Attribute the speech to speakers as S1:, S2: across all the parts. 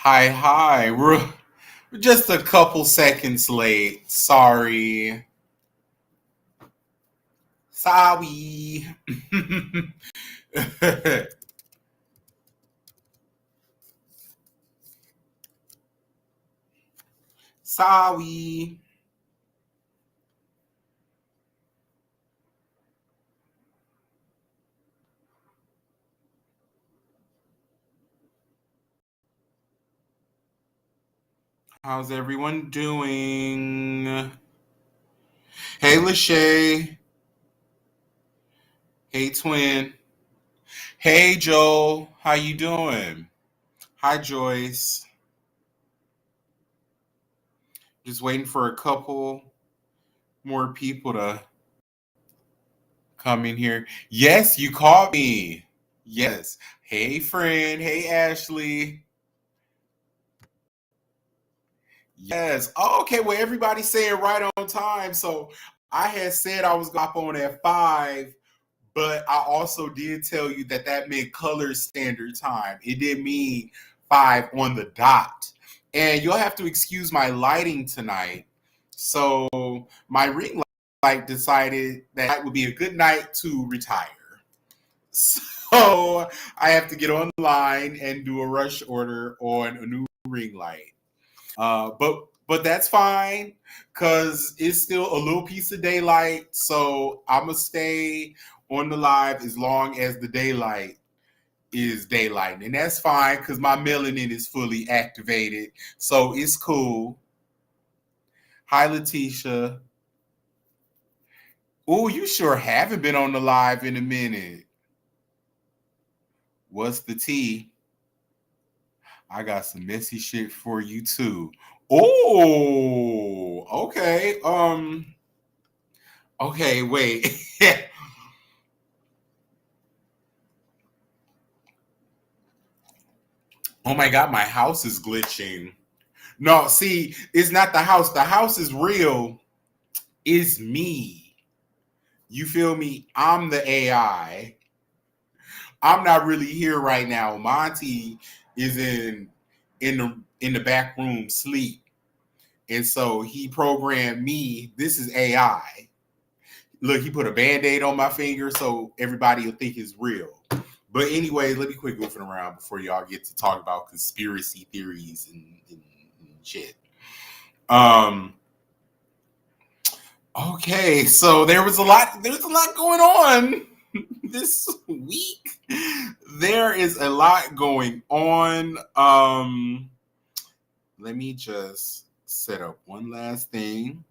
S1: Hi. We're just a couple seconds late. Sorry. Sorry. Sorry. How's everyone doing? Hey, Lachey. Hey, twin. Hey, Joel. How you doing? Hi, Joyce. Just waiting for a couple more people to come in here. Yes, you called me. Yes. Hey, friend. Hey, Ashley. Yes. Oh, okay. Well, everybody's saying right on time. So I had said I was going to hop on at 5, but I also did tell you that that meant color standard time. It didn't mean 5 on the dot. And you'll have to excuse my lighting tonight. So my ring light decided that it would be a good night to retire. So I have to get online and do a rush order on a new ring light. But that's fine because it's still a little piece of daylight. So I'm gonna stay on the live as long as the daylight is daylight, and that's fine because my melanin is fully activated. So it's cool. Hi, Letitia. Oh, you sure haven't been on the live in a minute. What's the tea? I got some messy shit for you too. Oh, okay. Okay, wait. Oh my god, my house is glitching. No, see, it's not the house. The house is real. It's me. You feel me? I'm the AI. I'm not really here right now. Monty is in the back room sleep. And so he programmed me. This is AI. Look, he put a band-aid on my finger so everybody will think it's real. But anyway, let me quit goofing around before y'all get to talk about conspiracy theories and shit. Um. Okay, so There's a lot going on this week. There is a lot going on. Let me just set up one last thing.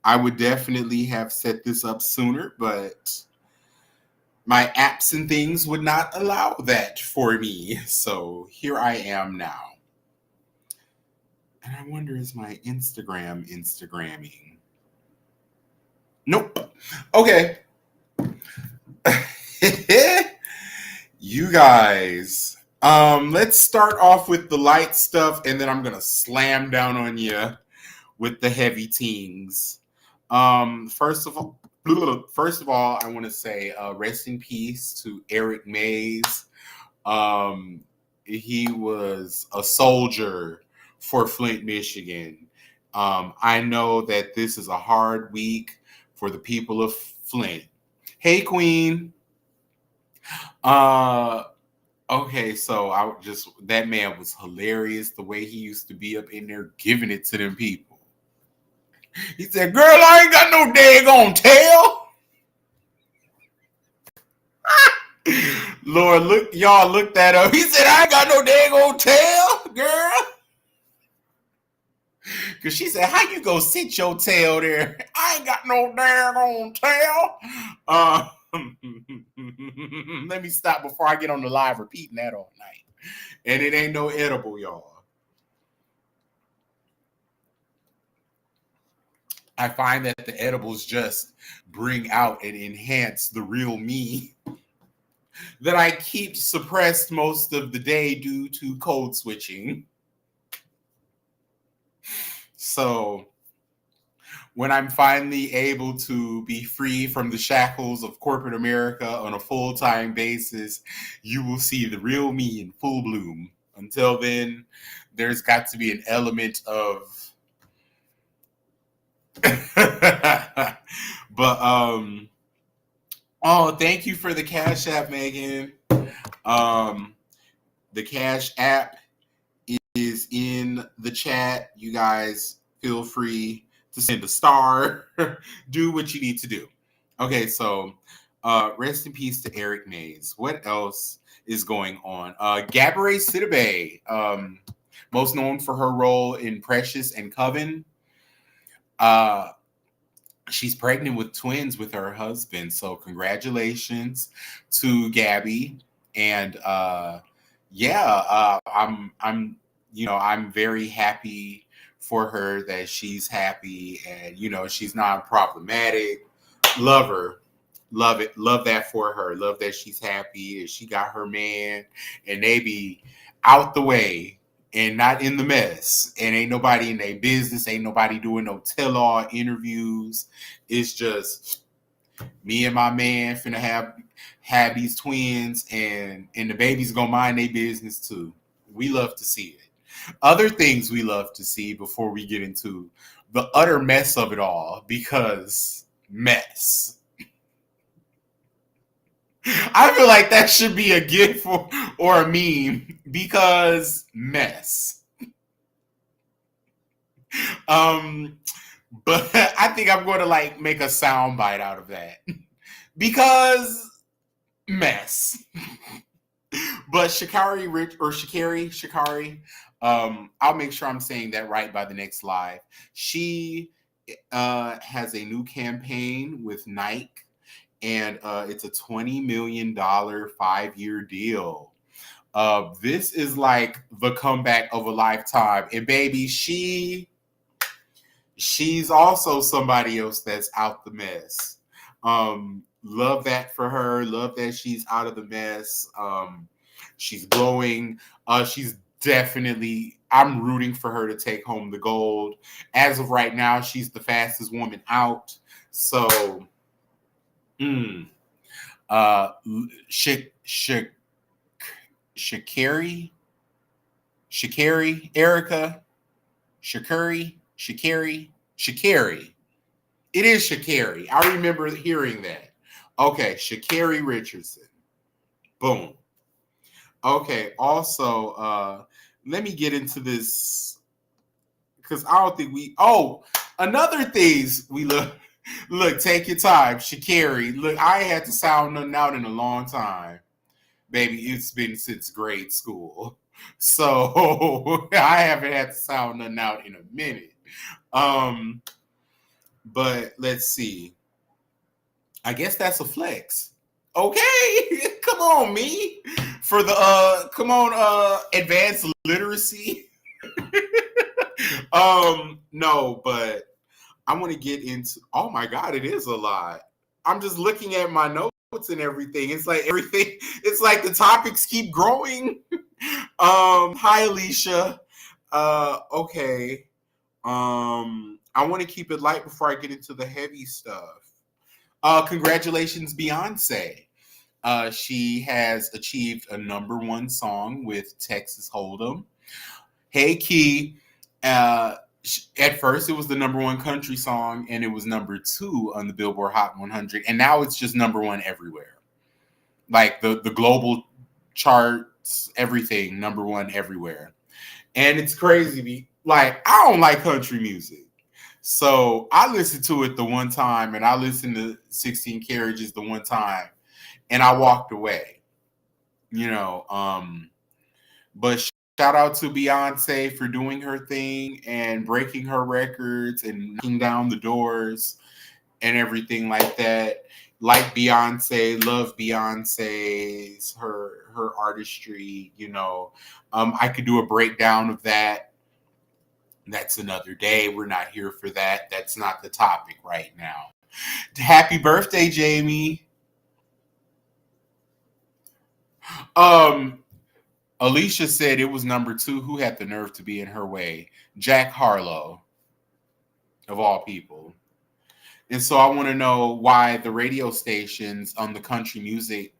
S1: I would definitely have set this up sooner, but my apps and things would not allow that for me. So here I am now. And I wonder, is my Instagramming? Nope. Okay. You guys. Let's start off with the light stuff and then I'm gonna slam down on you with the heavy teams. First of all, I want to say rest in peace to Eric Mays. Um, he was a soldier for Flint, Michigan. I know that this is a hard week for the people of Flint. Hey, Queen. Uh, okay, so I just that man was hilarious. The way he used to be up in there giving it to them people. He said, "Girl, I ain't got no daggone tail." Lord, look that up. He said, "I ain't got no daggone tail, girl." Cause she said, "How you go sit your tail there? I ain't got no daggone tail." Let me stop before I get on the live repeating that all night. And it ain't no edible, y'all. I find that the edibles just bring out and enhance the real me that I keep suppressed most of the day due to code switching. So when I'm finally able to be free from the shackles of corporate America on a full-time basis, you will see the real me in full bloom. Until then, there's got to be an element of but oh, thank you for the Cash App, Megan. Um the Cash App is in the chat. You guys feel free to send a star. Do what you need to do. Okay, so rest in peace to Eric Mays. What else is going on? Gabourey Sidibe, most known for her role in Precious and Coven. She's pregnant with twins with her husband. So congratulations to Gabby. And I'm I'm very happy for her that she's happy and she's not problematic. Love her. Love it. Love that for her. Love that she's happy and she got her man and they be out the way and not in the mess. And ain't nobody in their business. Ain't nobody doing no tell-all interviews. It's just me and my man finna have these twins and the baby's gonna mind their business too. We love to see it. Other things we love to see before we get into the utter mess of it all, because mess. I feel like that should be a gif or a meme, because mess. But I think I'm going to like make a sound bite out of that, because mess. But Shikari, I'll make sure I'm saying that right by the next live. She has a new campaign with Nike, and it's a $20 million 5-year deal. This is like the comeback of a lifetime. And baby, she's also somebody else that's out the mess. Love that for her. Love that she's out of the mess. She's glowing. She's definitely, I'm rooting for her to take home the gold. As of right now, she's the fastest woman out. So, Shakari, Erica, Shakari. It is Shakari. I remember hearing that. Okay, Shakari Richardson. Boom. Okay, also, let me get into this, because I don't think another things we look, take your time, Shakari. Look, I ain't had to sound nothing out in a long time. Baby, it's been since grade school. So I haven't had to sound nothing out in a minute. But let's see. I guess that's a flex. Okay. Come on, me. For the advanced literacy. No, but I want to get into, oh my God, it is a lot. I'm just looking at my notes and everything. It's like the topics keep growing. Hi Alicia. Okay. I want to keep it light before I get into the heavy stuff. Congratulations, Beyonce. She has achieved a #1 song with Texas Hold'em. Hey Key. At first, it was the #1 country song, and it was #2 on the Billboard Hot 100, and now it's just #1 everywhere. Like the global charts, everything #1 everywhere, and it's crazy. Like, I don't like country music, so I listened to it the one time, and I listened to 16 Carriages the one time, and I walked away. But shout out to Beyonce for doing her thing and breaking her records and knocking down the doors and everything like that. Like Beyonce, love Beyonce's her artistry. I could do a breakdown of that. That's another day. We're not here for that. That's not the topic right now. Happy birthday, Jamie. Alicia said it was #2. Who had the nerve to be in her way? Jack Harlow, of all people. And so I want to know why the radio stations on the country music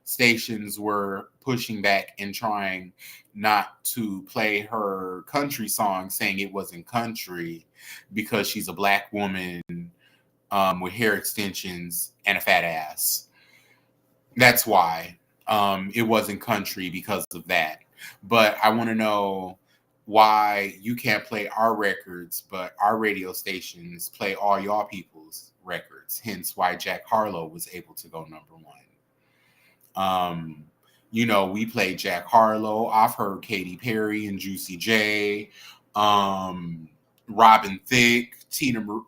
S1: stations were pushing back and trying not to play her country song, saying it wasn't country because she's a black woman with hair extensions and a fat ass. That's why it wasn't country, because of that. But I want to know why you can't play our records, but our radio stations play all y'all people's records. Hence why Jack Harlow was able to go number one. We play Jack Harlow. I've heard Katy Perry and Juicy J, Robin Thicke, Tina Marie,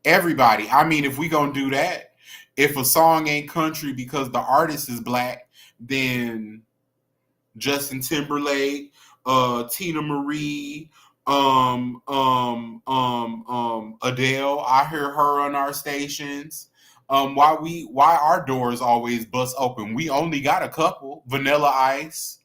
S1: everybody. I mean, if we gonna do that, if a song ain't country because the artist is black, then Justin Timberlake, Tina Marie, Adele, I hear her on our stations. Why our doors always bust open? We only got a couple. Vanilla Ice.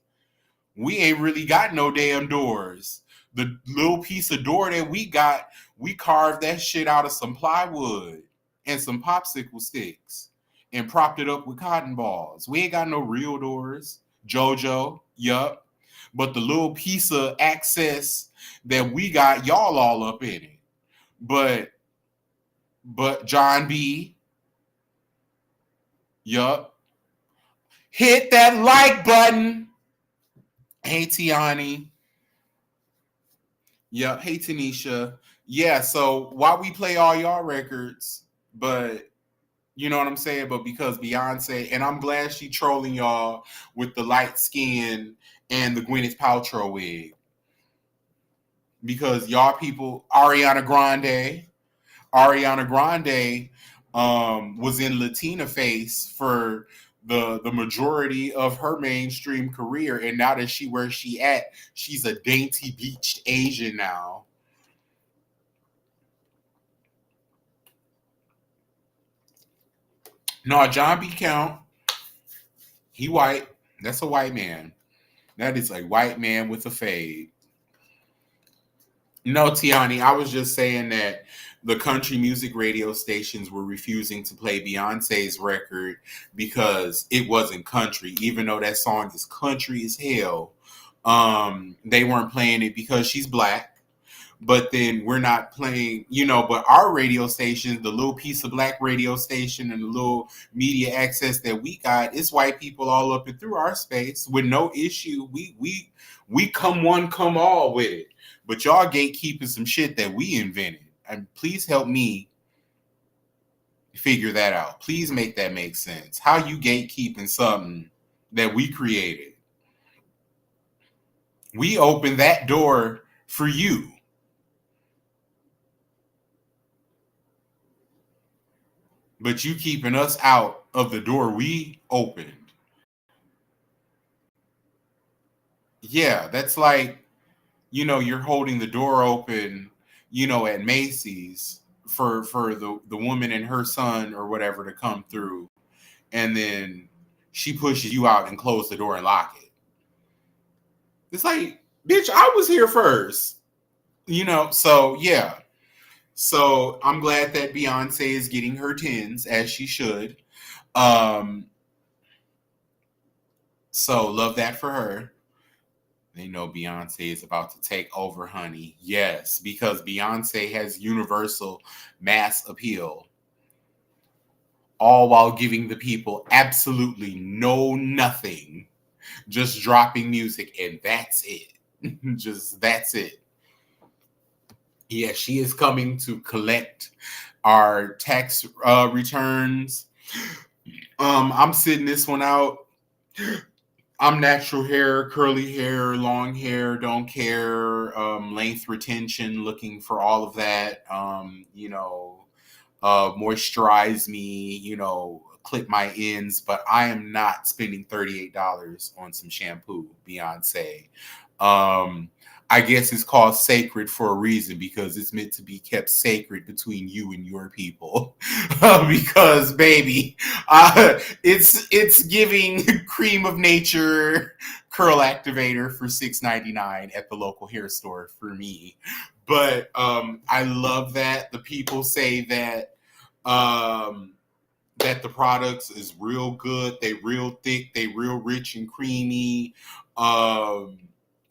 S1: We ain't really got no damn doors. The little piece of door that we got, we carved that shit out of some plywood and some popsicle sticks and propped it up with cotton balls. We ain't got no real doors. JoJo, yup. But the little piece of access that we got, y'all all up in it. But John B., yup. Hit that like button. Hey, Tiani. Yep. Hey, Tanisha. Yeah, so why we play all y'all records, but you know what I'm saying? But because Beyonce, and I'm glad she trolling y'all with the light skin and the Gwyneth Paltrow wig. Because y'all people, Ariana Grande was in Latina Face for the majority of her mainstream career, and now that where she at, she's a dainty beached Asian now. No, John B. Count, he white. That's a white man. That is a white man with a fade. No, Tiani, I was just saying that the country music radio stations were refusing to play Beyonce's record because it wasn't country, even though that song is country as hell. They weren't playing it because she's black. But then we're not playing, but our radio station, the little piece of black radio station and the little media access that we got, it's white people all up and through our space with no issue. We come one, come all with it. But y'all gatekeeping some shit that we invented. And please help me figure that out. Please make that make sense. How you gatekeeping something that we created? We opened that door for you. But you keeping us out of the door we opened. Yeah, that's like, you're holding the door open, at Macy's for the woman and her son or whatever to come through. And then she pushes you out and close the door and lock it. It's like, bitch, I was here first. So yeah. So I'm glad that Beyonce is getting her tens, as she should. So love that for her. They know Beyonce is about to take over, honey. Yes, because Beyonce has universal mass appeal. All while giving the people absolutely nothing. Just dropping music, and that's it. That's it. Yeah, she is coming to collect our tax returns. I'm sitting this one out. I'm natural hair, curly hair, long hair, don't care, length retention, looking for all of that. Moisturize me, clip my ends, but I am not spending $38 on some shampoo, Beyonce. I guess it's called sacred for a reason, because it's meant to be kept sacred between you and your people. Because, baby, it's giving cream of nature curl activator for $6.99 at the local hair store for me. But I love that the people say that that the products is real good. They real thick. They real rich and creamy. Um,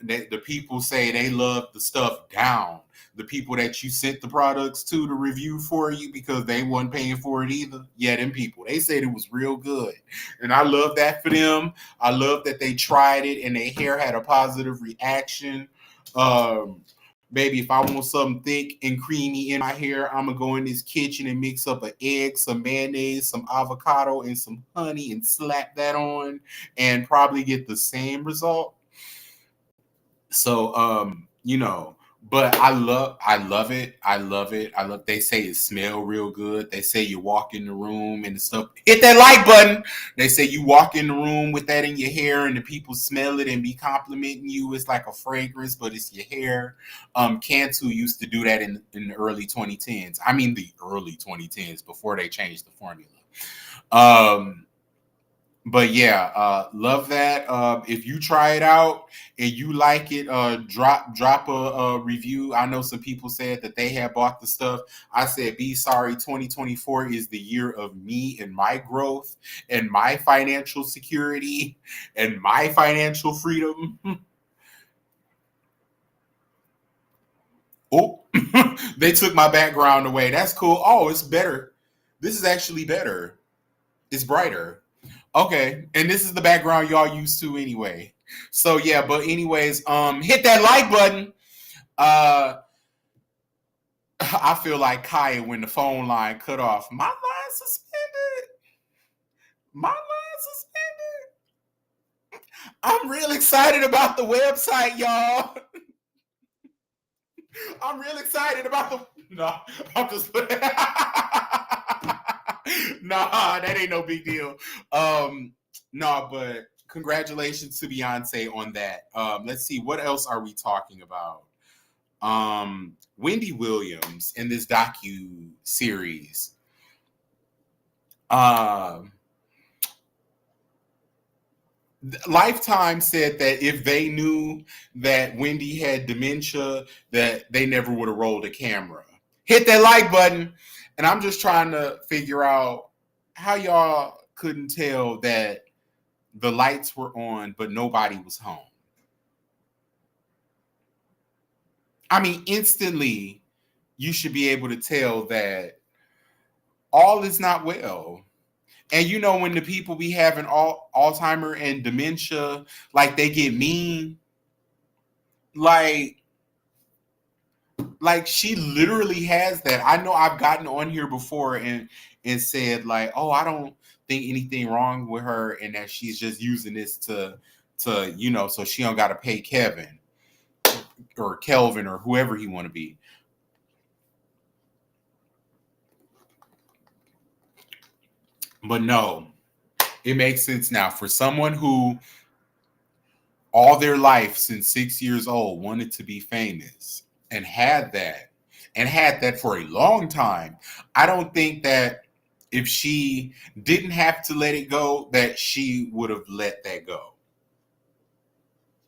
S1: the people say they love the stuff down. The people that you sent the products to review for you because they wasn't paying for it either. Yeah, them people. They said it was real good. And I love that for them. I love that they tried it and their hair had a positive reaction. Um, Baby, if I want something thick and creamy in my hair, I'm gonna go in this kitchen and mix up an egg, some mayonnaise, some avocado, and some honey and slap that on and probably get the same result. So but I love it. I love it. I love they say it smell real good. They say you walk in the room and the stuff. Hit that like button. They say you walk in the room with that in your hair and the people smell it and be complimenting you. It's like a fragrance, but it's your hair. Cantu used to do that in the early 2010s. I mean the early 2010s before they changed the formula. Um but yeah, love that. If you try it out and you like it, drop a review. I know some people said that they had bought the stuff. I said, be sorry. 2024 is the year of me and my growth and my financial security and my financial freedom. Oh, they took my background away. That's cool. Oh, it's better. This is actually better. It's brighter. Okay, and this is the background y'all used to anyway. So yeah, but anyways, hit that like button. Uh I feel like Kaya when the phone line cut off. My line suspended. My line suspended. I'm real excited about the website, y'all. I'm real excited about the no, I'm just nah, that ain't no big deal. No, but congratulations to Beyonce on that. Let's see, what else are we talking about? Wendy Williams in this docu series. Um, Lifetime said that if they knew that Wendy had dementia, that they never would have rolled a camera. Hit that like button, and I'm just trying to figure out how y'all couldn't tell that the lights were on, but nobody was home. I mean, instantly, you should be able to tell that all is not well. And you know, when the people be having Alzheimer and dementia, like they get mean, like she literally has that. I know I've gotten on here before and said like, oh, I don't think anything wrong with her, and that she's just using this to so she don't got to pay Kevin or Kelvin or whoever he want to be. But no, it makes sense now for someone who all their life since 6 years old wanted to be famous and had that for a long time. I don't think that if she didn't have to let it go, that she would have let that go.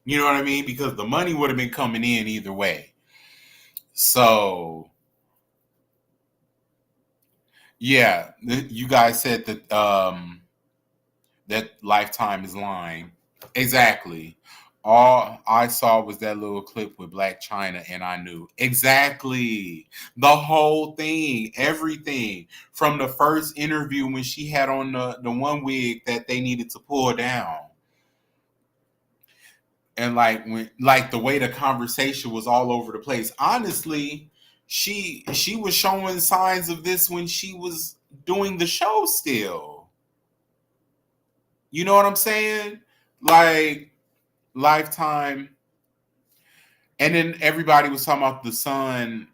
S1: You know what I mean? Because the money would have been coming in either way. So yeah, you guys said that that Lifetime is lying. Exactly. All I saw was that little clip with Black China, and I knew exactly the whole thing, everything from the first interview when she had on the one wig that they needed to pull down, and like the way the conversation was all over the place. Honestly, she was showing signs of this when she was doing the show still. You know what I'm saying? Like Lifetime. And then everybody was talking about the son.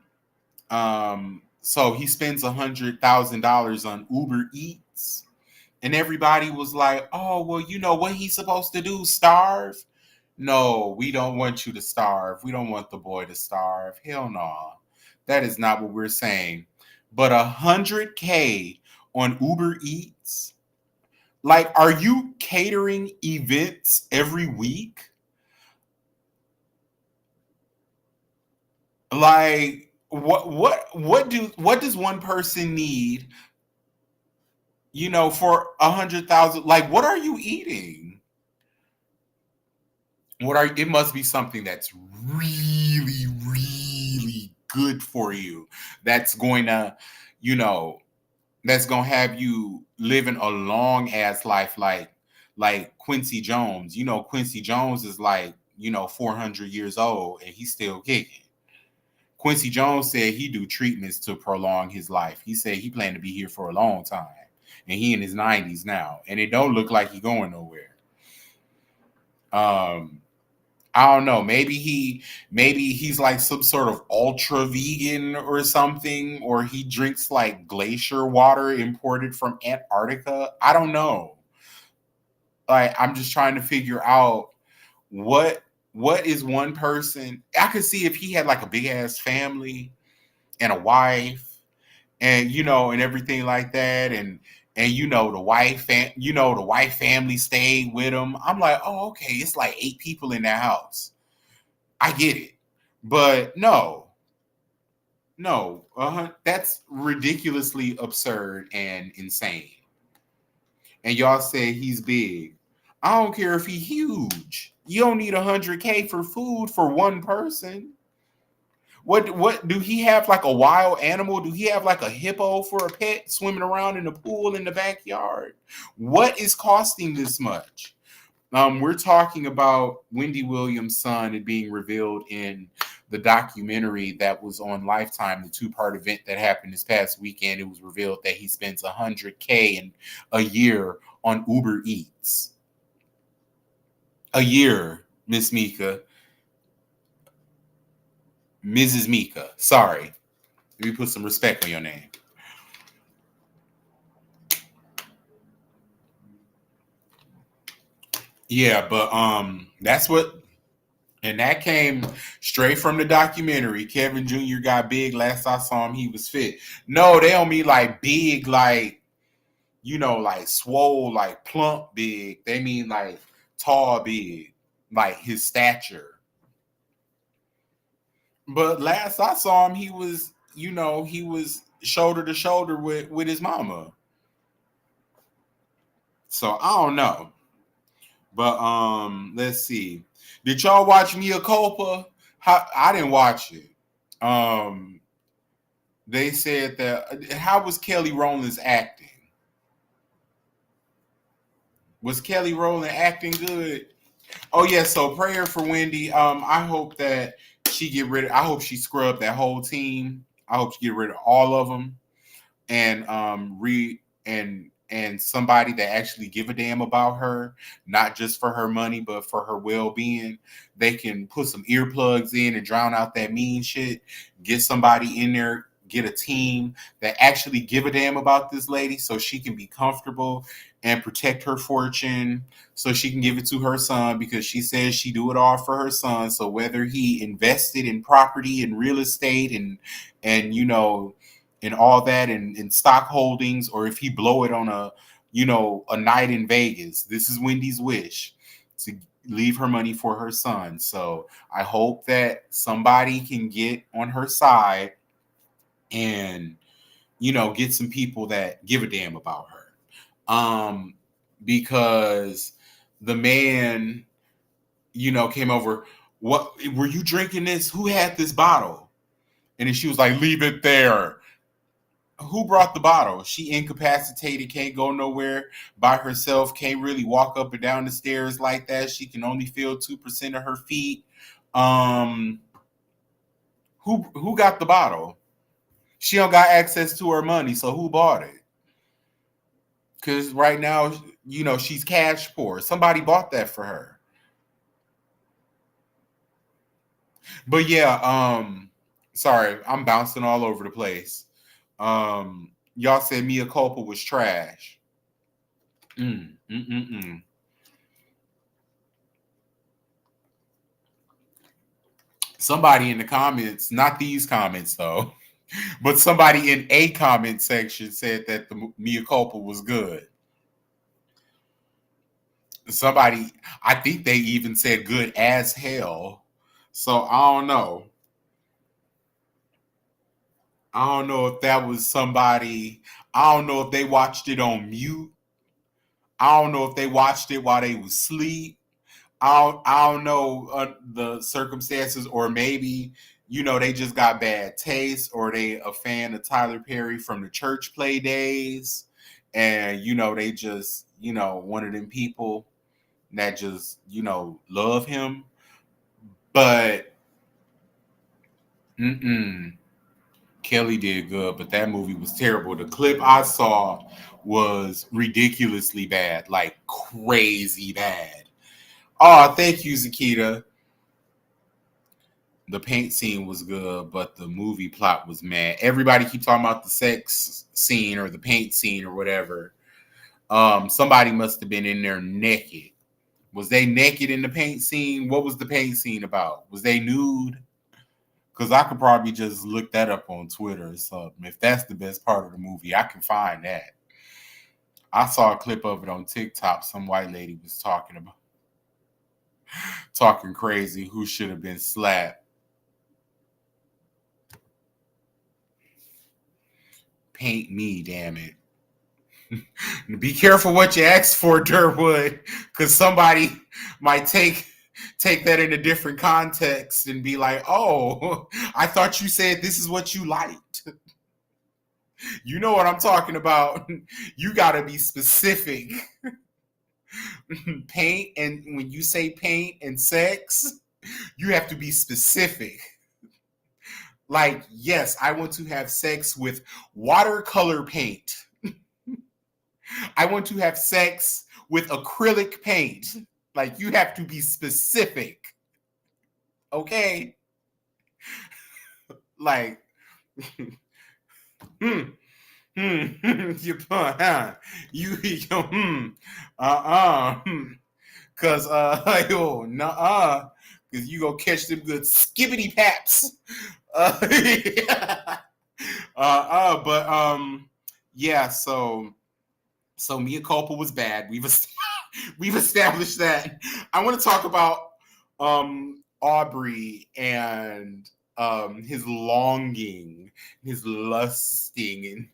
S1: So he spends $100,000 on Uber Eats, and everybody was like, "Oh, well, you know what he's supposed to do? Starve? No, we don't want you to starve. We don't want the boy to starve. Hell no, that is not what we're saying. But 100K on Uber Eats? Like, are you catering events every week? Like what does one person need for 100,000, like, what are you eating? It must be something that's really, really good for you. That's going to, you know, that's going to have you living a long ass life, like Quincy Jones. Quincy Jones is like, 400 years old and he's still kicking. Quincy Jones said he do treatments to prolong his life. He said he planned to be here for a long time. And he in his 90s now. And it don't look like he going nowhere. I don't know. Maybe he's like some sort of ultra vegan or something, or he drinks like glacier water imported from Antarctica. I don't know. Like, I'm just trying to figure out what what is one person. I could see if he had like a big ass family and a wife and and everything like that, and the wife family stayed with him. I'm like, oh, okay, it's like 8 people in that house. I get it. But no, that's ridiculously absurd and insane. And y'all say he's big. I don't care if he's huge. You don't need 100K for food for one person. What do he have, like a wild animal? Do he have like a hippo for a pet swimming around in the pool in the backyard? What is costing this much? We're talking about Wendy Williams' son and being revealed in the documentary that was on Lifetime, the 2-part event that happened this past weekend. It was revealed that he spends 100K in a year on Uber Eats. A year, Miss Mika. Mrs. Mika. Sorry. Let me put some respect on your name. Yeah, but that's what. And that came straight from the documentary. Kevin Jr. got big. Last I saw him, he was fit. No, they don't mean like big, like, like swole, like plump big. They mean like tall big, like his stature. But last I saw him, he was shoulder to shoulder with his mama. So I don't know. But let's see. Did y'all watch Mia Culpa? I didn't watch it. Um, they said that. How was Kelly Rowland's acting? Was Kelly Rowland acting good? Oh yeah. So prayer for Wendy. I hope that she get rid of. I hope she scrubbed that whole team. I hope she get rid of all of them and and somebody that actually give a damn about her, not just for her money but for her well-being. They can put some earplugs in and drown out that mean shit. Get somebody in there, get a team that actually give a damn about this lady so she can be comfortable and protect her fortune so she can give it to her son, because she says she do it all for her son. So whether he invested in property and real estate and and all that in stock holdings, or if he blow it on a night in Vegas. This is Wendy's wish, to leave her money for her son. So I hope that somebody can get on her side and get some people that give a damn about her. Because the man, came over. What were you drinking this? Who had this bottle? And then she was like, leave it there. Who brought the bottle? She incapacitated, can't go nowhere by herself, can't really walk up and down the stairs like that. She can only feel 2% of her feet. Um, who got the bottle? She don't got access to her money, so who bought it? Because right now, she's cash poor. Somebody bought that for her. But yeah, sorry, I'm bouncing all over the place. Y'all said Mia Culpa was trash. Mm, mm, mm, mm. Somebody in the comments, not these comments though, but somebody in a comment section said that the Mia Culpa was good. Somebody, I think they even said good as hell. So I don't know. I don't know if that was somebody. I don't know if they watched it on mute. I don't know if they watched it while they was asleep. I don't know the circumstances, or maybe they just got bad taste, or they a fan of Tyler Perry from the church play days, and they just one of them people that just love him. But Kelly did good, but that movie was terrible. The clip I saw was ridiculously bad, like crazy bad. Oh, thank you, Zakita. The paint scene was good, but the movie plot was mad. Everybody keep talking about the sex scene or the paint scene or whatever. Somebody must have been in there naked. Was they naked in the paint scene? What was the paint scene about? Was they nude? Because I could probably just look that up on Twitter or something. If that's the best part of the movie, I can find that. I saw a clip of it on TikTok. Some white lady was talking crazy, who should have been slapped. Paint me, damn it. Be careful what you ask for, Durwood, because somebody might take that in a different context and be like, oh, I thought you said this is what you liked. You know what I'm talking about. You got to be specific. Paint, and when you say paint and sex, you have to be specific. Like, yes, I want to have sex with watercolor paint. I want to have sex with acrylic paint. Like, you have to be specific. Okay? Like, you cause cause you gonna catch them good skibbity paps. But yeah, so Mia Culpa was bad. We've established that. I want to talk about Aubrey and his longing, his lusting,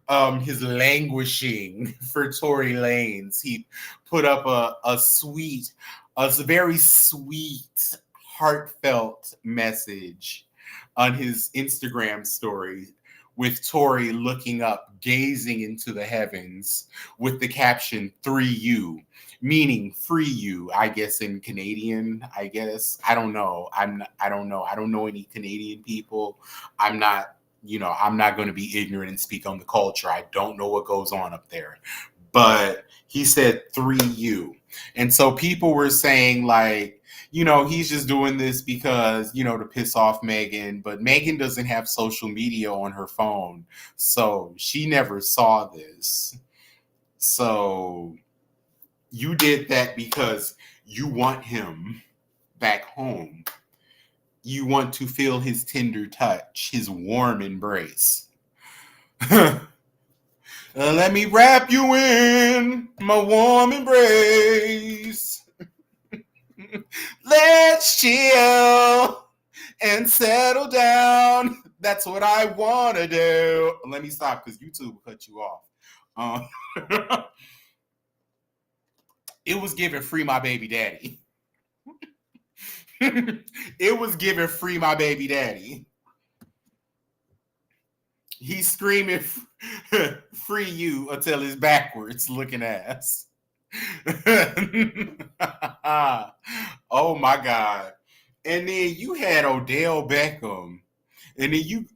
S1: and his languishing for Tory Lanez. He put up a very sweet, heartfelt message on his Instagram story with Tory looking up, gazing into the heavens with the caption 3U, meaning free you, I guess in Canadian, I guess. I don't know. I don't know. I don't know any Canadian people. I'm not going to be ignorant and speak on the culture. I don't know what goes on up there. But he said 3U. And so people were saying like, he's just doing this because, to piss off Megan. But Megan doesn't have social media on her phone. So she never saw this. So you did that because you want him back home. You want to feel his tender touch, his warm embrace. Let me wrap you in my warm embrace. Let's chill and settle down. That's what I want to do. Let me stop because YouTube will cut you off. It was giving free my baby daddy. It was giving free my baby daddy. He's screaming free you until it's backwards looking ass. Oh my God. And then you had Odell Beckham. And then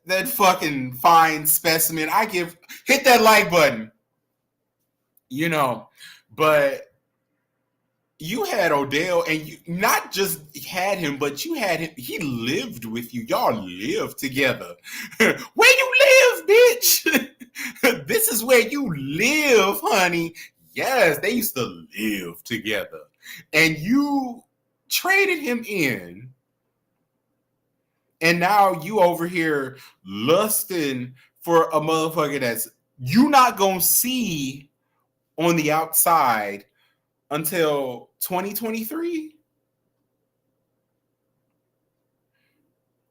S1: that fucking fine specimen. Hit that like button. But you had Odell, and you not just had him, but you had him. He lived with you. Y'all lived together. Where you live, bitch? This is where you live, honey. Yes, they used to live together. And you traded him in. And now you over here lusting for a motherfucker that's you not gonna see on the outside until 2023.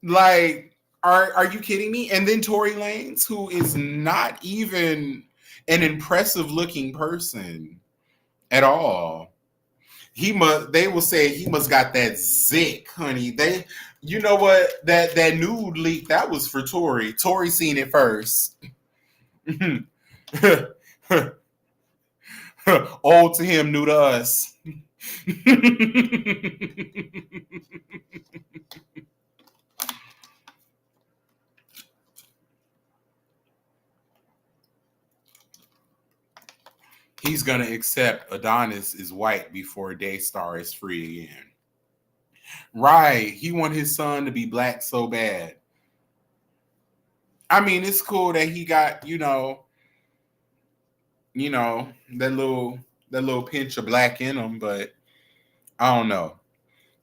S1: Like, Are you kidding me? And then Tory Lanez, who is not even an impressive looking person at all. He must. They will say he must got that zick, honey. They, you know what? That nude leak that was for Tory. Tory seen it first. Old to him, new to us. He's gonna accept Adonis is white before Daystar is free again. Right. He want his son to be black so bad. I mean, it's cool that he got, you know, that little pinch of black in him, but I don't know.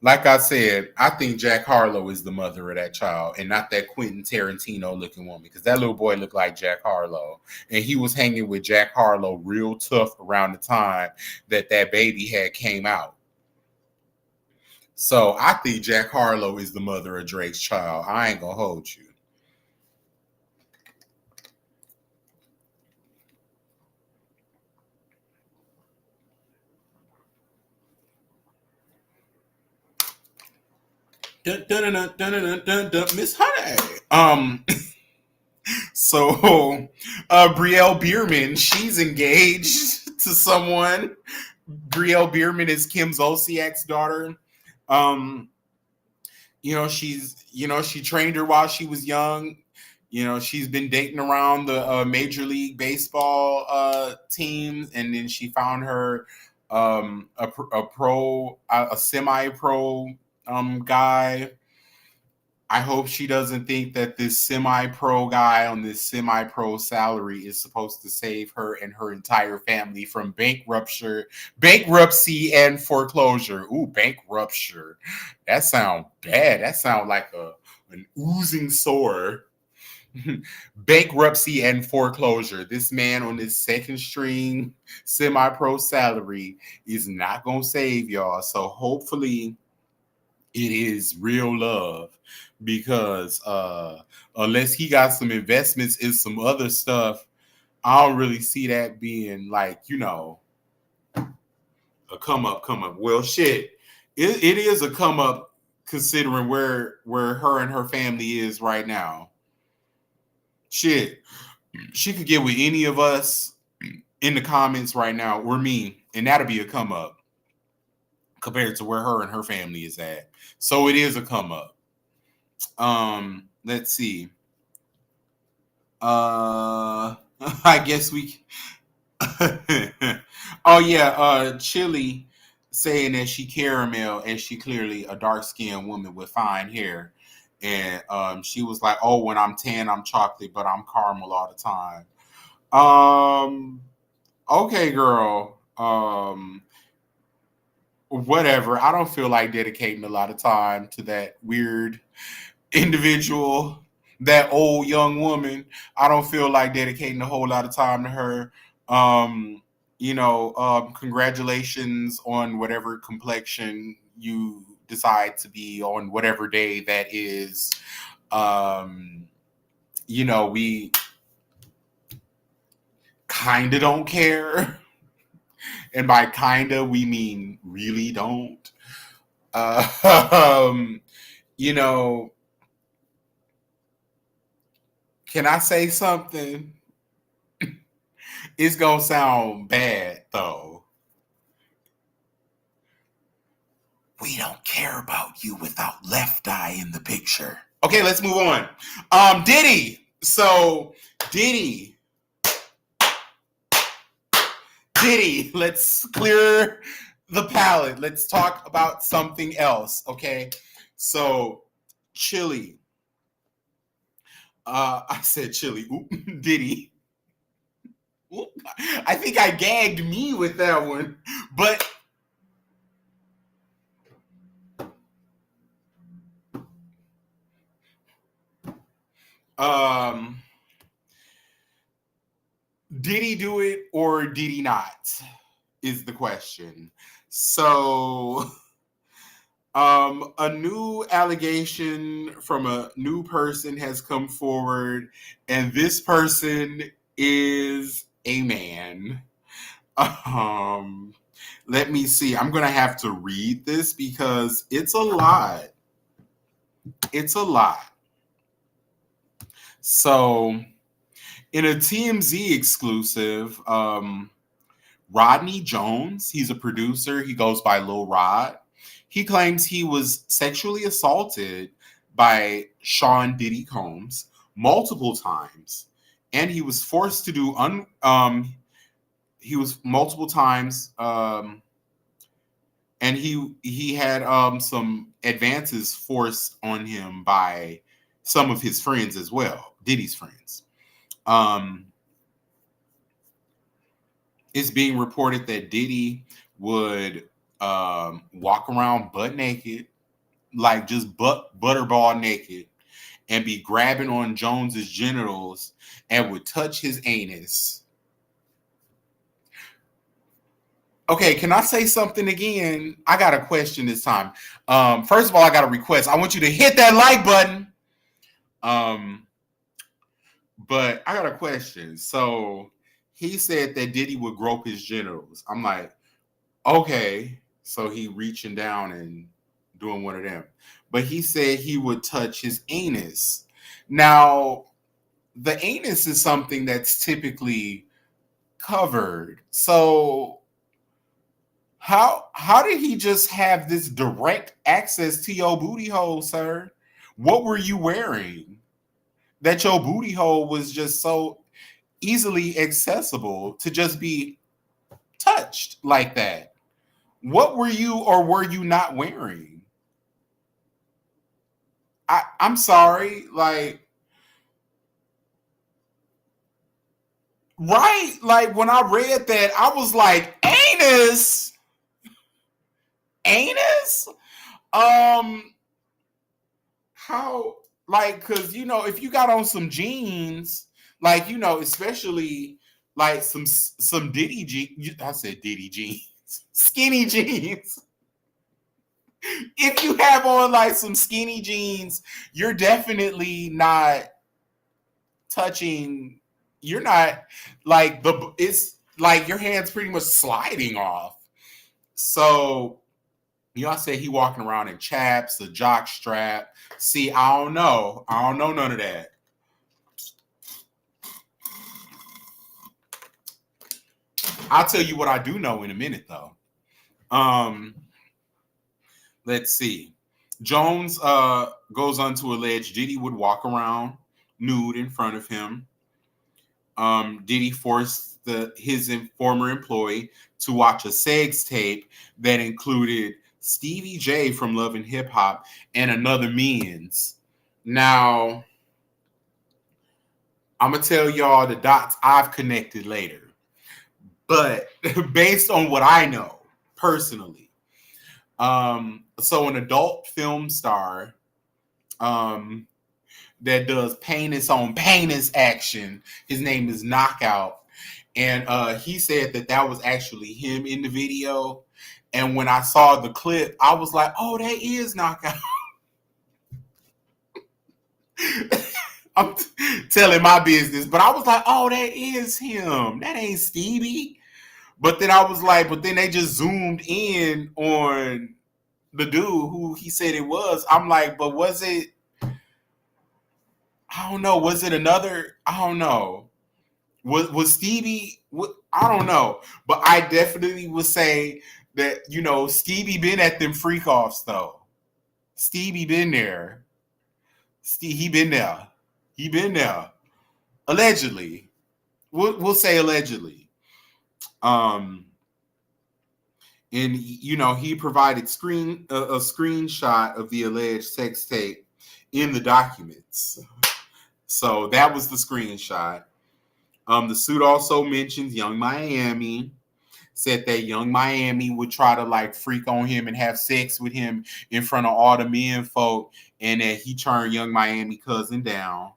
S1: Like I said, I think Jack Harlow is the mother of that child and not that Quentin Tarantino looking woman, because that little boy looked like Jack Harlow. And he was hanging with Jack Harlow real tough around the time that baby had came out. So I think Jack Harlow is the mother of Drake's child. I ain't gonna hold you. Dun, dun, dun, dun, dun, dun, dun, Miss Honey. So Brielle Bierman, she's engaged to someone. Brielle Bierman is Kim Zolciak's daughter. Um, she trained her while she was young. She's been dating around the Major League Baseball teams, and then she found her a semi-pro guy. I hope she doesn't think that this semi-pro guy on this semi-pro salary is supposed to save her and her entire family from bankruptcy and foreclosure. Ooh, bankruptcy. That sounds bad. That sounds like an oozing sore. Bankruptcy and foreclosure. This man on this second string semi-pro salary is not gonna save y'all. So hopefully it is real love, because unless he got some investments in some other stuff, I don't really see that being like, a come up. Well, shit, it is a come up considering where her and her family is right now. Shit, she could get with any of us in the comments right now, or me, and that'll be a come up compared to where her and her family is at. So it is a come up. Let's see. I guess we. Oh yeah, Chili saying that she caramel and she clearly a dark skinned woman with fine hair, and she was like, "Oh, when I'm tan, I'm chocolate, but I'm caramel all the time." Okay, girl. Whatever. I don't feel like dedicating a lot of time to that weird individual, that old young woman. I don't feel like dedicating a whole lot of time to her. Um, Congratulations on whatever complexion you decide to be on whatever day that is. Um, we kind of don't care. And by kinda, we mean really don't. Uh, um, you know, can I say something? It's gonna sound bad though. We don't care about you without Left Eye in the picture. Okay, let's move on. Diddy. So Diddy, let's clear the palette. Let's talk about something else. Okay. So Chili. I said Chili. Oop, Diddy. Oop. I think I gagged me with that one. But um did he do it or did he not? Is the question. So A new allegation from a new person has come forward, and this person is a man. Um, Let me see. I'm gonna have to read this because it's a lot. It's a lot. So, in a TMZ exclusive, Rodney Jones, he's a producer. He goes by Lil Rod. He claims he was sexually assaulted by Sean Diddy Combs multiple times, and he was forced to do he was multiple times, and he had some advances forced on him by some of his friends as well, Diddy's friends. It's being reported that Diddy would walk around butt naked, like just butterball naked, and be grabbing on Jones's genitals and would touch his anus. Okay, can I say something again? I got a question this time. First of all, I got a request. I want you to hit that like button. But I got a question. So he said that Diddy would grope his genitals. I'm like, okay. So he reaching down and doing one of them. But he said he would touch his anus. Now, the anus is something that's typically covered. So how did he just have this direct access to your booty hole, sir? What were you wearing that your booty hole was just so easily accessible to just be touched like that? What were you or were you not wearing? I'm sorry, like, right? Like when I read that, I was like, anus, anus. Um, how? Like, cause if you got on some jeans, like especially like some Diddy jeans. I said Diddy jeans, skinny jeans. If you have on like some skinny jeans, you're definitely not touching. You're not like it's like your hands pretty much sliding off. So y'all say he walking around in chaps, a jock strap. See, I don't know. I don't know none of that. I'll tell you what I do know in a minute though. Um, let's see. Jones goes on to allege Diddy would walk around nude in front of him. Diddy forced his former employee to watch a sex tape that included Stevie J from Love and Hip Hop and another men's. Now, I'm going to tell y'all the dots I've connected later. But based on what I know personally, so an adult film star that does penis on penis action, his name is Knockout. And he said that was actually him in the video. And when I saw the clip, I was like, oh, that is Knockout. I'm telling my business, but I was like, oh, that is him. That ain't Stevie. But then I was like, but then they just zoomed in on the dude who he said it was. I'm like, but was it? I don't know. Was it another? I don't know. Was Stevie? I don't know. But I definitely would say that Stevie been at them freak offs though. Stevie been there. He been there. He been there. Allegedly. We'll say allegedly. And he provided a screenshot of the alleged sex tape in the documents. So that was the screenshot. The suit also mentions Young Miami. Said that Young Miami would try to like freak on him and have sex with him in front of all the men folk, and that he turned Young Miami cousin down.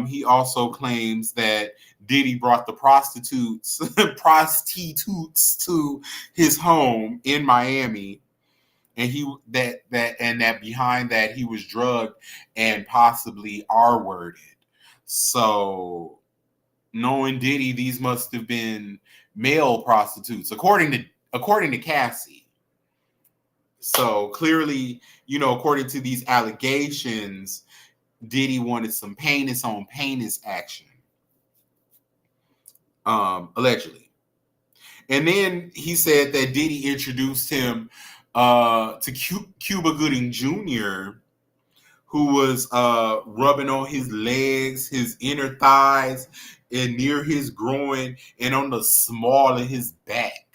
S1: He also claims that Diddy brought the prostitutes to his home in Miami. and that behind that he was drugged and possibly R-worded. So knowing Diddy, these must have been male prostitutes, according to Cassie. So clearly, according to these allegations, Diddy wanted some penis on penis action, allegedly. And then he said that Diddy introduced him to Cuba Gooding Jr., who was rubbing on his legs, his inner thighs, and near his groin, and on the small of his back.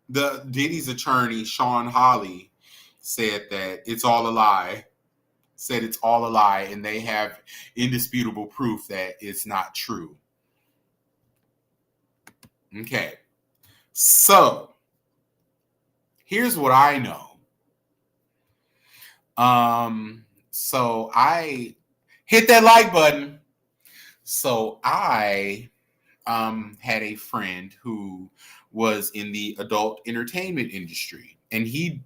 S1: The Diddy's attorney, Sean Hawley, said that it's all a lie. Said it's all a lie, and they have indisputable proof that it's not true. Okay. So here's what I know. So I hit that like button. So I had a friend who was in the adult entertainment industry, and he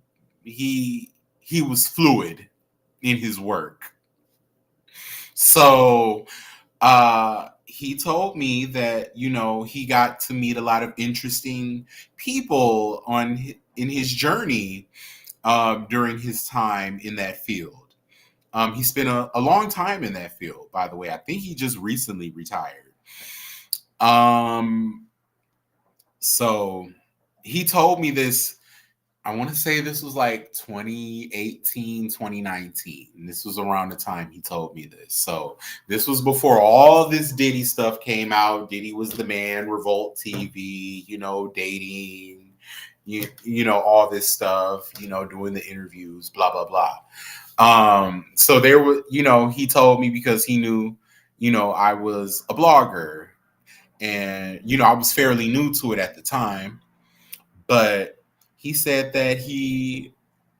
S1: was fluid in his work. So he told me that he got to meet a lot of interesting people in his journey during his time in that field. He spent a long time in that field, by the way. I think he just recently retired. So he told me this. I want to say this was like 2018, 2019. This was around the time he told me this. So this was before all this Diddy stuff came out. Diddy was the man, Revolt TV, dating, all this stuff, doing the interviews, blah, blah, blah. So there was, he told me because he knew, I was a blogger, and, I was fairly new to it at the time, but he said that he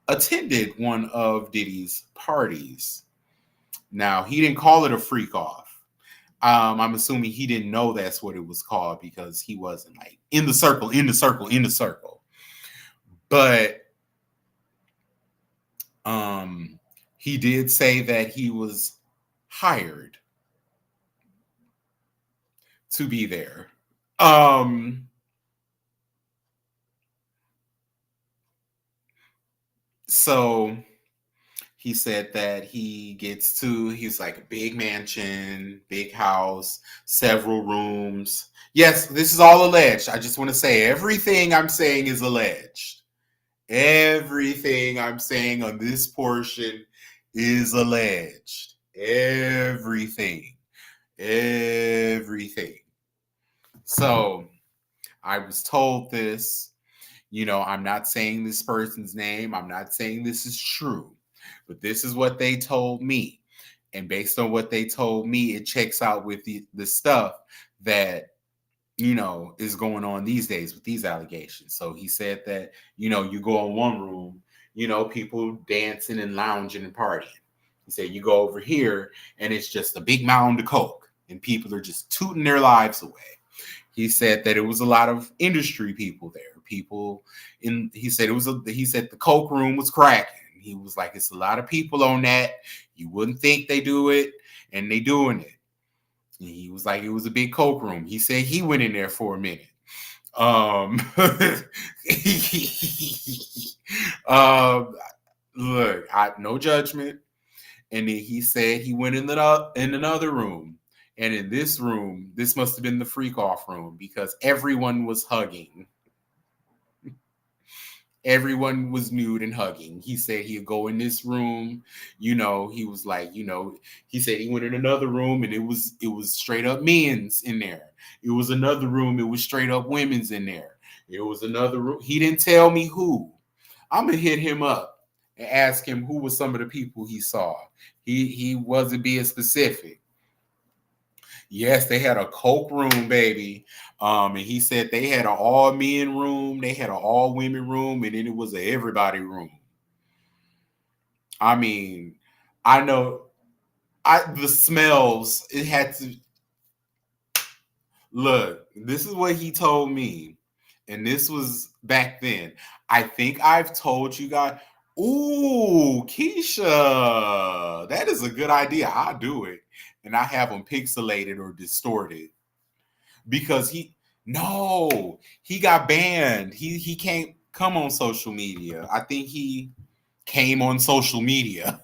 S1: attended one of Diddy's parties. Now, he didn't call it a freak off. I'm assuming he didn't know that's what it was called because he wasn't like in the circle. But he did say that he was hired to be there. So he said that he's like a big mansion, big house, several rooms. Yes, this is all alleged. I just want to say everything I'm saying is alleged. Everything I'm saying on this portion is alleged. Everything. So I was told this. I'm not saying this person's name. I'm not saying this is true, but this is what they told me. And based on what they told me, it checks out with the stuff that, is going on these days with these allegations. So he said that, you go in one room, people dancing and lounging and partying. He said, you go over here and it's just a big mound of coke and people are just tooting their lives away. He said that it was a lot of industry people there. He said the coke room was cracking. He was like, it's a lot of people on that. You wouldn't think they do it, and they doing it. And he was like, it was a big coke room. He said he went in there for a minute. Look, no judgment. And then he said he went in another room. And in this room, this must have been the freak off room because everyone was hugging. Everyone was nude and hugging. He said he'd go in this room, he was like, he said he went in another room and it was straight up men's in there. It was another room, it was straight up women's in there. It was another room. He didn't tell me who. I'm gonna hit him up and ask him who was some of the people he saw. He wasn't being specific. Yes, they had a coke room, baby. And he said they had an all men room, they had an all women room, and then it was an everybody room. I mean, I know the smells, it had to look, this is what he told me. And this was back then. I think I've told you guys. Ooh, Keisha, that is a good idea. I'll do it, and I have them pixelated or distorted because he got banned. He can't come on social media. I think he came on social media.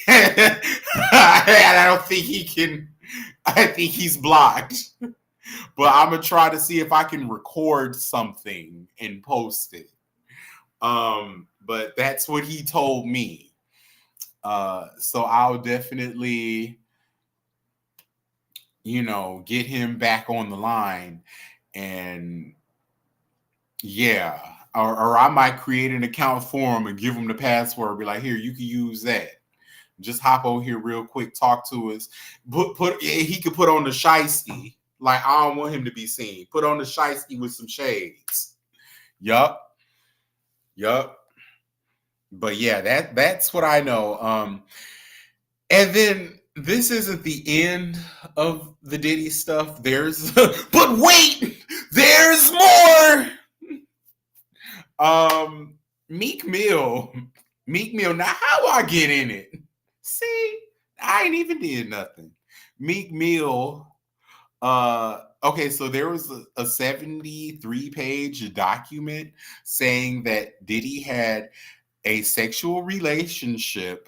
S1: And I don't think he can. I think he's blocked. But I'm gonna try to see if I can record something and post it. But that's what he told me. So I'll definitely, get him back on the line, and yeah, or I might create an account for him and give him the password. Be like, here, you can use that. Just hop over here real quick, talk to us. He could put on the shiesty. Like, I don't want him to be seen. Put on the shiesty with some shades. Yup. But yeah, that's what I know. And then this isn't the end of the Diddy stuff. But wait, there's more. Meek Mill. Now how I get in it? See, I ain't even did nothing. Meek Mill. Okay, so there was a 73-page document saying that Diddy had a sexual relationship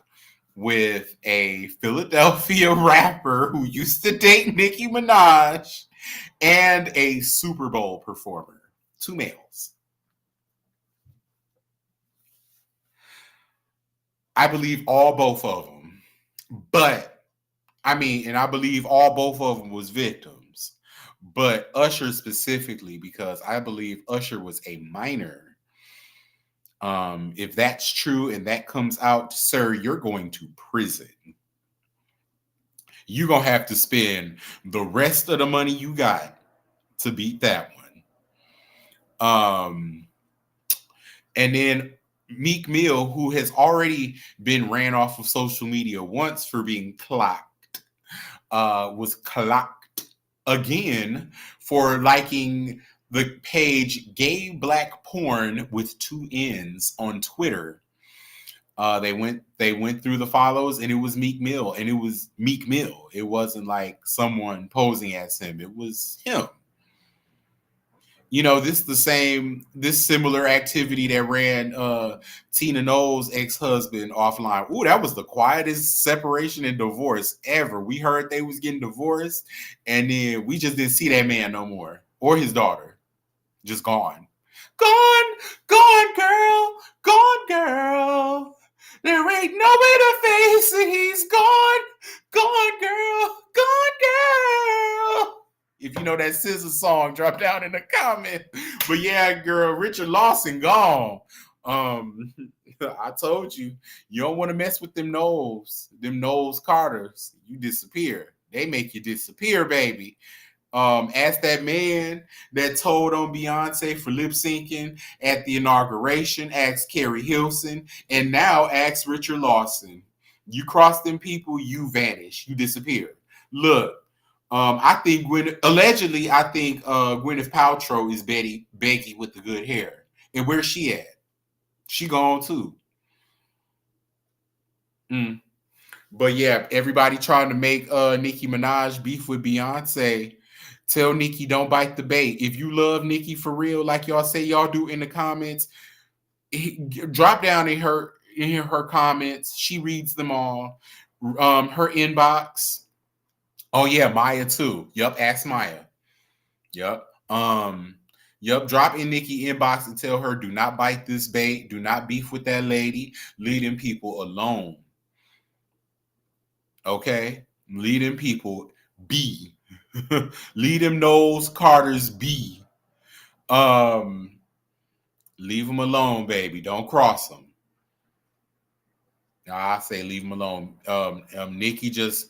S1: with a Philadelphia rapper who used to date Nicki Minaj and a Super Bowl performer. 2 males. I believe both of them. But, and I believe both of them was victims. But Usher specifically, because I believe Usher was a minor. If that's true and that comes out, sir, you're going to prison. You're going to have to spend the rest of the money you got to beat that one. And then Meek Mill, who has already been ran off of social media once for being clocked, was clocked again for liking the page Gay Black Porn with 2 N's on Twitter. They went through the follows, and it was Meek Mill, and it was Meek Mill. It wasn't like someone posing as him. It was him. This similar activity that ran Tina Knowles' ex-husband offline. Ooh, that was the quietest separation and divorce ever. We heard they was getting divorced, and then we just didn't see that man no more. Or his daughter. Just gone. Gone, girl. Gone, girl. There ain't no way to face it. He's gone. Gone, girl. Gone, girl. If you know that SZA song, drop down in the comments. But yeah, girl, Richard Lawson gone. I told you, you don't want to mess with them Knowles Carters. You disappear. They make you disappear, baby. Ask that man that told on Beyonce for lip syncing at the inauguration. Ask Carrie Hilson, and now ask Richard Lawson. You cross them people, you vanish, you disappear. Look. I think allegedly, Gwyneth Paltrow is Becky with the good hair. And where's she at? She gone too. But yeah, everybody trying to make Nicki Minaj beef with Beyonce. Tell Nicki don't bite the bait. If you love Nicki for real, like y'all say y'all do in the comments, drop down in her comments. She reads them all. Her inbox. Oh yeah, Maya too. Yup, ask Maya. Yup. Drop in Nicki inbox and tell her do not bite this bait. Do not beef with that lady. Leave them people alone. Okay? Leave them people be. Leave them Knowles Carters be. Leave them alone, baby. Don't cross them. I say leave them alone. Nicki, just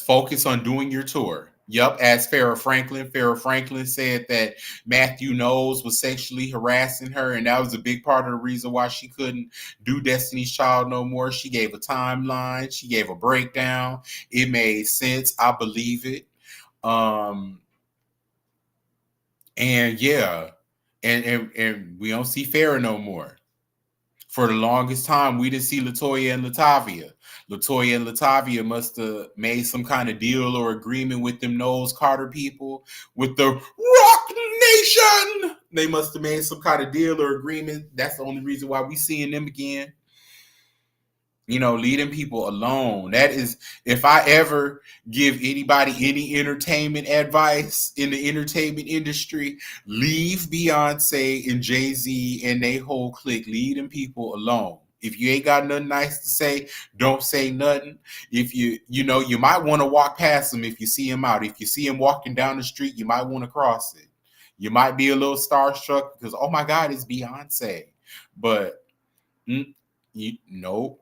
S1: focus on doing your tour. Yup, as Farrah Franklin. Farrah Franklin said that Matthew Knowles was sexually harassing her, and that was a big part of the reason why she couldn't do Destiny's Child no more. She gave a timeline. She gave a breakdown. It made sense. I believe it. And yeah. and we don't see Farrah no more. For the longest time, we didn't see Latoya and Latavia. Latoya and Latavia must have made some kind of deal or agreement with them Knowles Carter people, with the Rock Nation. They must have made some kind of deal or agreement. That's the only reason why we seeing them again. Leading people alone. That is, if I ever give anybody any entertainment advice in the entertainment industry, leave Beyonce and Jay-Z and they whole clique, leading people alone. If you ain't got nothing nice to say, don't say nothing. If you might want to walk past them if you see him out. If you see him walking down the street, you might want to cross it. You might be a little starstruck because, oh my God, it's Beyonce. But nope.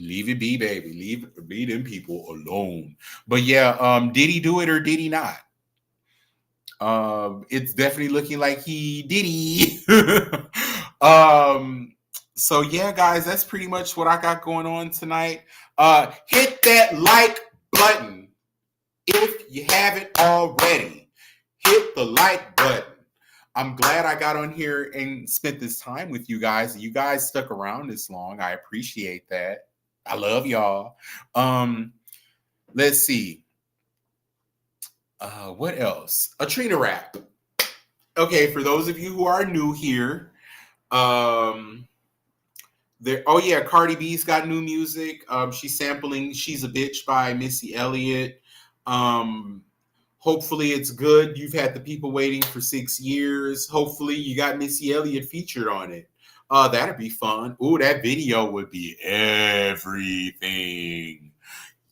S1: Leave it be, baby. Leave them people alone. But yeah, did he do it or did he not? It's definitely looking like he did he. So yeah, guys, that's pretty much what I got going on tonight. Hit that like button if you haven't already. Hit the like button. I'm glad I got on here and spent this time with you guys. You guys stuck around this long. I appreciate that. I love y'all. Let's see. What else? A Trina rap. Okay, for those of you who are new here, Cardi B's got new music. She's sampling "She's a Bitch" by Missy Elliott. Hopefully it's good. You've had the people waiting for 6 years. Hopefully you got Missy Elliott featured on it. That'd be fun. Ooh, that video would be everything.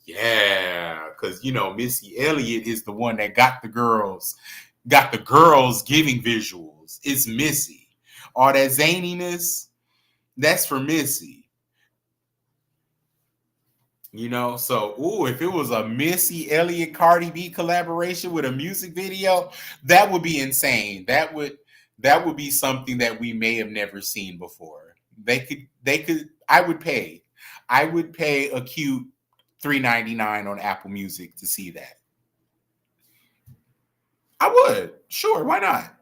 S1: Yeah, because Missy Elliott is the one that got the girls giving visuals. It's Missy. All that zaniness, that's for Missy. So if it was a Missy Elliott Cardi B collaboration with a music video, that would be insane. That would be something that we may have never seen before. They could I would pay a cute $3.99 on Apple Music to see that. I would. Sure, why not?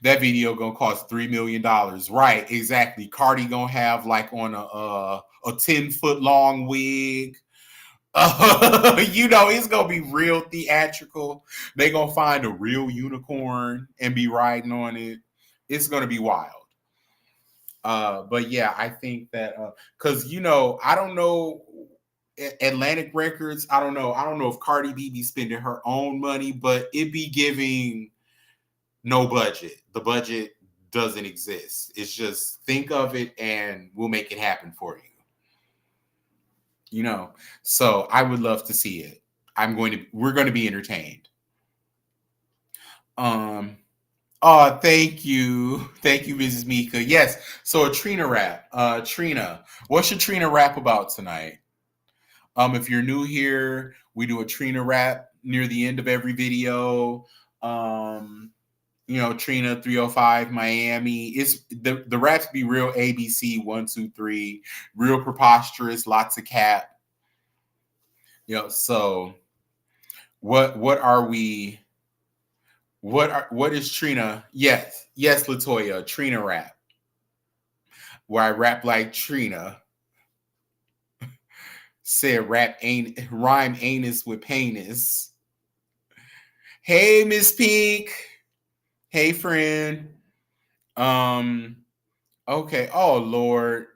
S1: That video gonna cost $3 million. Right, exactly. Cardi gonna have like on a 10-foot long wig. It's gonna be real theatrical. They gonna find a real unicorn and be riding on it. It's gonna be wild. But yeah, I think that because I don't know Atlantic Records. I don't know if Cardi B be spending her own money, but it be giving no budget. The budget doesn't exist. It's just think of it and we'll make it happen for you. So I would love to see it. We're going to be entertained. Thank you, Mrs. Mika. Yes, so a Trina rap. Trina, what's your Trina rap about tonight? If you're new here, we do a Trina rap near the end of every video. Trina 305 Miami. It's the raps be real ABC 1 2 3, real preposterous, lots of cap. So what are we? What is Trina? Yes, Latoya, Trina rap. Where I rap like Trina. Said rhyme anus with penis. Hey, Miss Pink. Hey, friend. Okay. Oh Lord.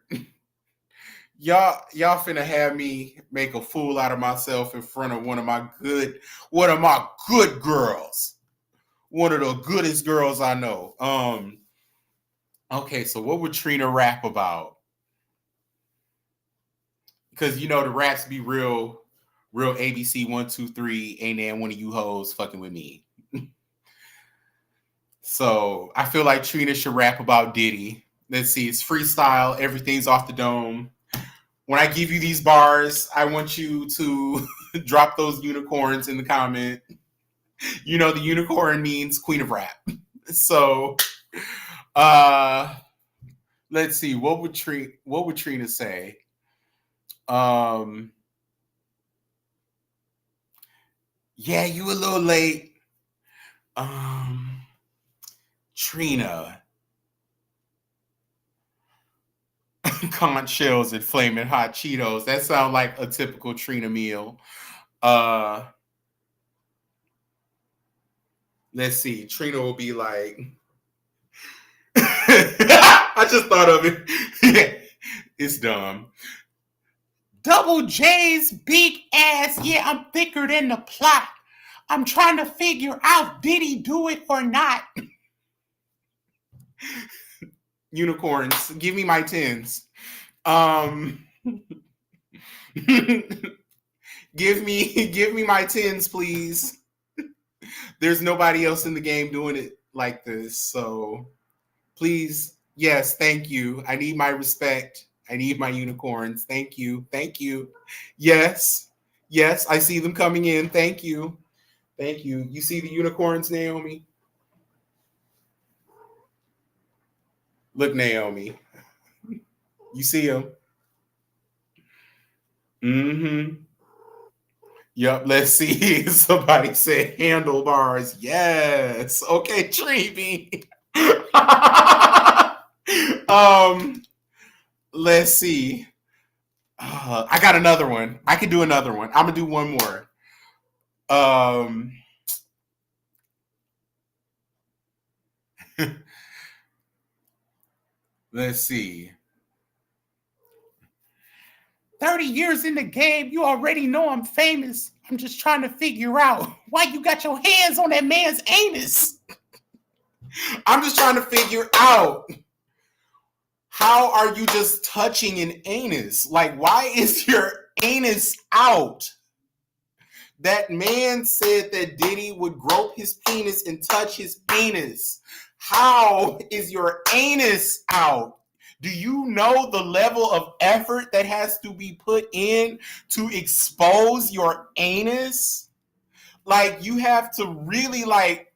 S1: Y'all finna have me make a fool out of myself in front of one of my good girls. One of the goodest girls I know. Okay, so what would Trina rap about? Because the raps be real ABC 1 2 3. Ain't there one of you hoes fucking with me? So I feel like Trina should rap about Diddy. Let's see, it's freestyle. Everything's off the dome. When I give you these bars, I want you to drop those unicorns in the comment. The unicorn means queen of rap. So, let's see. What would Trina say? Yeah, you a little late. Trina. Conch shells and flaming hot Cheetos. That sounds like a typical Trina meal. Uh let's see. Trina will be like I just thought of it. It's dumb. Double J's big ass. Yeah, I'm thicker than the plot. I'm trying to figure out did he do it or not. Unicorns, give me my tens. Um give me my tens, please. There's nobody else in the game doing it like this. So please, yes, thank you. I need my respect. I need my unicorns. Thank you. Thank you. Yes. Yes, I see them coming in. Thank you. Thank you. You see the unicorns, Naomi? Look, Naomi. You see them? Mm-hmm. Yep, let's see. Somebody said handlebars. Yes. Okay, Treeby. um, let's see. I got another one. I can do another one. I'm gonna do one more. Um, let's see. 30 years in the game, you already know I'm famous. I'm just trying to figure out why you got your hands on that man's anus. I'm just trying to figure out how are you just touching an anus? Like, why is your anus out? That man said that Diddy would grope his penis and touch his anus. How is your anus out? Do you know the level of effort that has to be put in to expose your anus? Like, you have to really like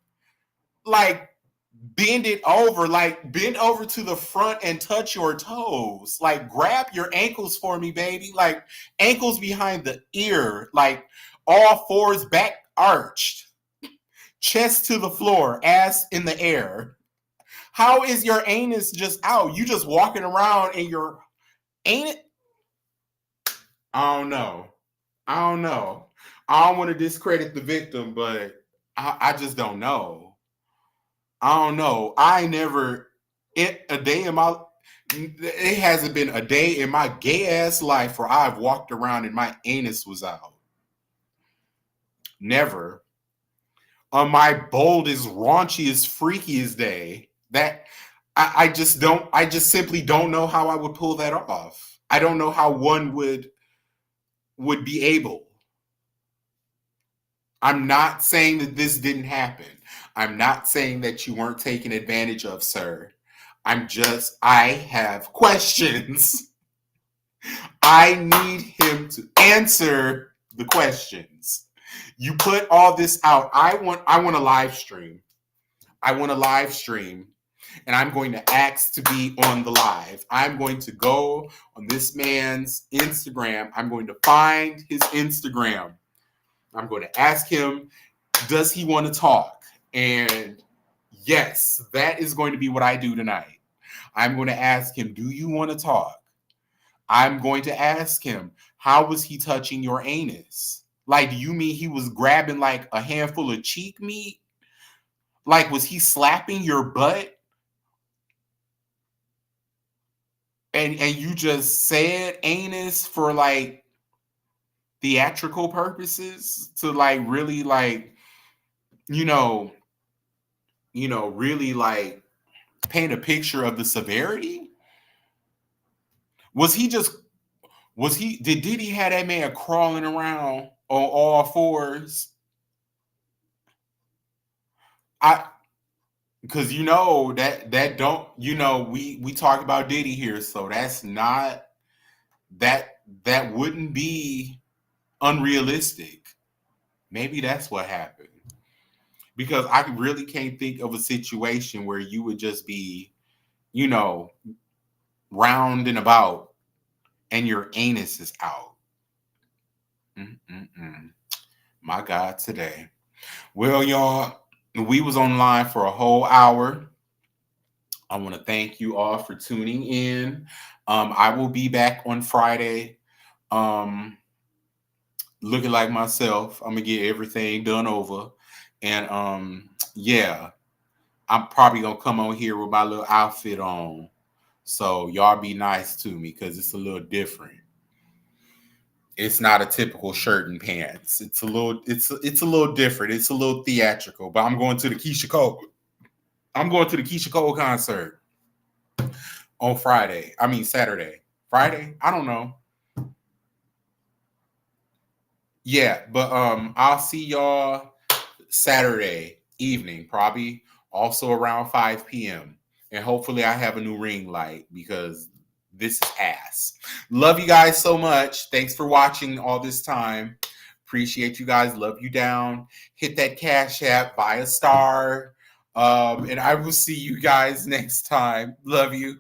S1: bend it over, like bend over to the front and touch your toes. Like, grab your ankles for me, baby. Like, ankles behind the ear, like all fours back arched, chest to the floor, ass in the air. How is your anus just out? You just walking around and your anus? I don't know. I don't know. I don't want to discredit the victim, but I just don't know. I don't know. I never a day in my it hasn't been a day in my gay ass life where I've walked around and my anus was out. Never. On my boldest, raunchiest, freakiest day, that I just don't. I just simply don't know how I would pull that off. I don't know how one would be able. I'm not saying that this didn't happen. I'm not saying that you weren't taken advantage of, sir. I have questions. I need him to answer the questions. You put all this out. I want a live stream. I want a live stream and I'm going to ask to be on the live. I'm going to go on this man's Instagram. I'm going to find his Instagram. I'm going to ask him, does he want to talk? And yes, that is going to be what I do tonight. I'm going to ask him, do you want to talk? I'm going to ask him, how was he touching your anus? Like, do you mean he was grabbing like a handful of cheek meat? Like, was he slapping your butt? And you just said anus for like theatrical purposes to like really like, you know, really like paint a picture of the severity? Was he just did he have that man crawling around on all fours? I because that don't we talk about Diddy here, so that's not that wouldn't be unrealistic. Maybe that's what happened. Because I really can't think of a situation where you would just be, you know, round and about and your anus is out. Mm-mm-mm. My God, today. Well, y'all, we was online for a whole hour. I want to thank you all for tuning in. I will be back on Friday. Um, Looking like myself. I'm gonna get everything done over. And yeah, I'm probably gonna come on here with my little outfit on. So y'all be nice to me because it's a little different. It's not a typical shirt and pants. It's a little different. It's a little theatrical. But I'm going to the Keisha Cole. I'm going to the Keisha Cole concert on Friday. I mean Saturday. Friday? I don't know. Yeah, but I'll see y'all Saturday evening, probably also around 5 p.m. And hopefully I have a new ring light because this is ass. Love you guys so much. Thanks for watching all this time. Appreciate you guys. Love you down. Hit that Cash App, buy a star. And I will see you guys next time. Love you.